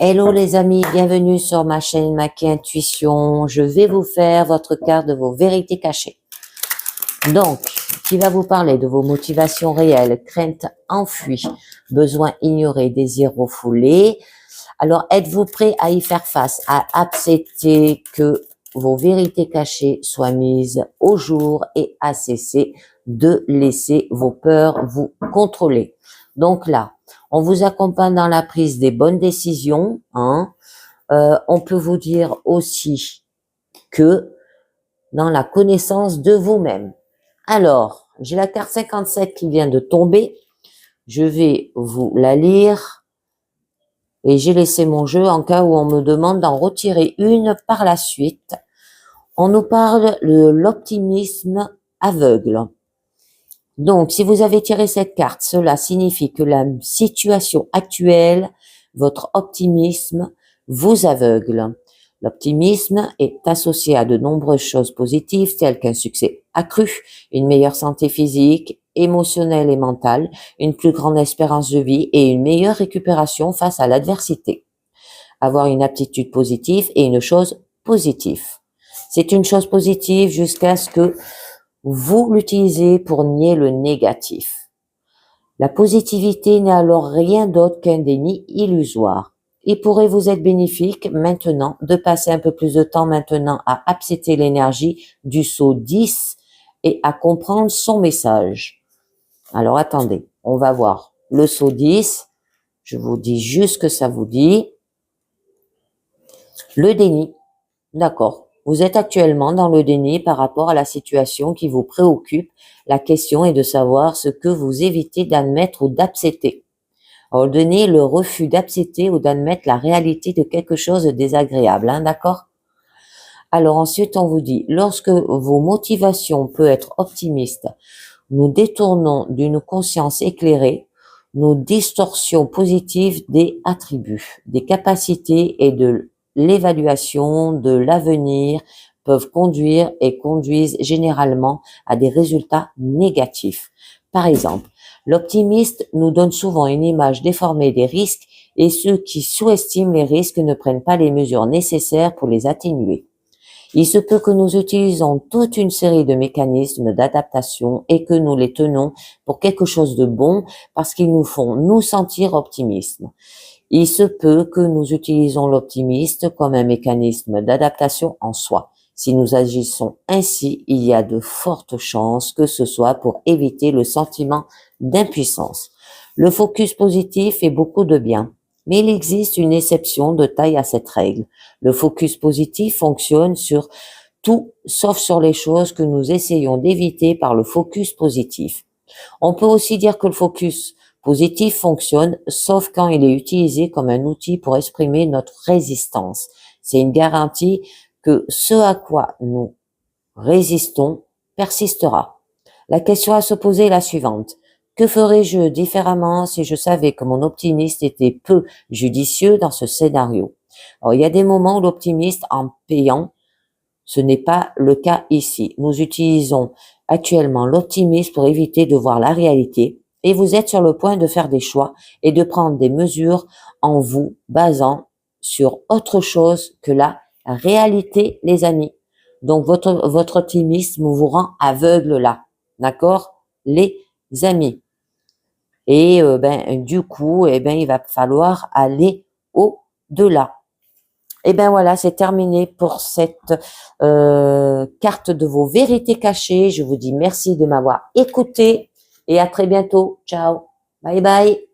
Hello les amis, bienvenue sur ma chaîne Maki Intuition. Je vais vous faire votre carte de vos vérités cachées. Donc, qui va vous parler de vos motivations réelles, craintes enfuies, besoins ignorés, désirs refoulés. Alors, êtes-vous prêt à y faire face, à accepter que vos vérités cachées soient mises au jour et à cesser de laisser vos peurs vous contrôler? Donc là, on vous accompagne dans la prise des bonnes décisions. On peut vous dire aussi que dans la connaissance de vous-même. Alors, j'ai la carte 57 qui vient de tomber. Je vais vous la lire. Et j'ai laissé mon jeu en cas où on me demande d'en retirer une par la suite. On nous parle de l'optimisme aveugle. Donc, si vous avez tiré cette carte, cela signifie que la situation actuelle, votre optimisme, vous aveugle. L'optimisme est associé à de nombreuses choses positives telles qu'un succès accru, une meilleure santé physique, émotionnelle et mentale, une plus grande espérance de vie et une meilleure récupération face à l'adversité. Avoir une aptitude positive est une chose positive. C'est une chose positive jusqu'à ce que vous l'utilisez pour nier le négatif. La positivité n'est alors rien d'autre qu'un déni illusoire. Il pourrait vous être bénéfique maintenant de passer un peu plus de temps maintenant à accepter l'énergie du sceau 10 et à comprendre son message. Alors attendez, on va voir le sceau 10. Je vous dis juste ce que ça vous dit. Le déni, d'accord. Vous êtes actuellement dans le déni par rapport à la situation qui vous préoccupe. La question est de savoir ce que vous évitez d'admettre ou d'accepter. Alors, le déni est le refus d'accepter ou d'admettre la réalité de quelque chose de désagréable, d'accord? Alors ensuite, on vous dit, lorsque vos motivations peuvent être optimistes, nous détournons d'une conscience éclairée nos distorsions positives des attributs, des capacités et de l'évaluation de l'avenir peuvent conduire et conduisent généralement à des résultats négatifs. Par exemple, l'optimiste nous donne souvent une image déformée des risques et ceux qui sous-estiment les risques ne prennent pas les mesures nécessaires pour les atténuer. Il se peut que nous utilisons toute une série de mécanismes d'adaptation et que nous les tenons pour quelque chose de bon parce qu'ils nous font nous sentir optimistes. Il se peut que nous utilisons l'optimisme comme un mécanisme d'adaptation en soi. Si nous agissons ainsi, il y a de fortes chances que ce soit pour éviter le sentiment d'impuissance. Le focus positif fait beaucoup de bien. Mais il existe une exception de taille à cette règle. Le focus positif fonctionne sur tout sauf sur les choses que nous essayons d'éviter par le focus positif. On peut aussi dire que le focus positif fonctionne sauf quand il est utilisé comme un outil pour exprimer notre résistance. C'est une garantie que ce à quoi nous résistons persistera. La question à se poser est la suivante. Que ferais-je différemment si je savais que mon optimiste était peu judicieux dans ce scénario? Alors, il y a des moments où l'optimiste en payant, ce n'est pas le cas ici. Nous utilisons actuellement l'optimisme pour éviter de voir la réalité et vous êtes sur le point de faire des choix et de prendre des mesures en vous basant sur autre chose que la réalité, les amis. Donc, votre optimisme vous rend aveugle là. D'accord? Les amis. Et du coup, il va falloir aller au-delà. Et ben voilà, c'est terminé pour cette carte de vos vérités cachées. Je vous dis merci de m'avoir écouté et à très bientôt. Ciao. Bye bye.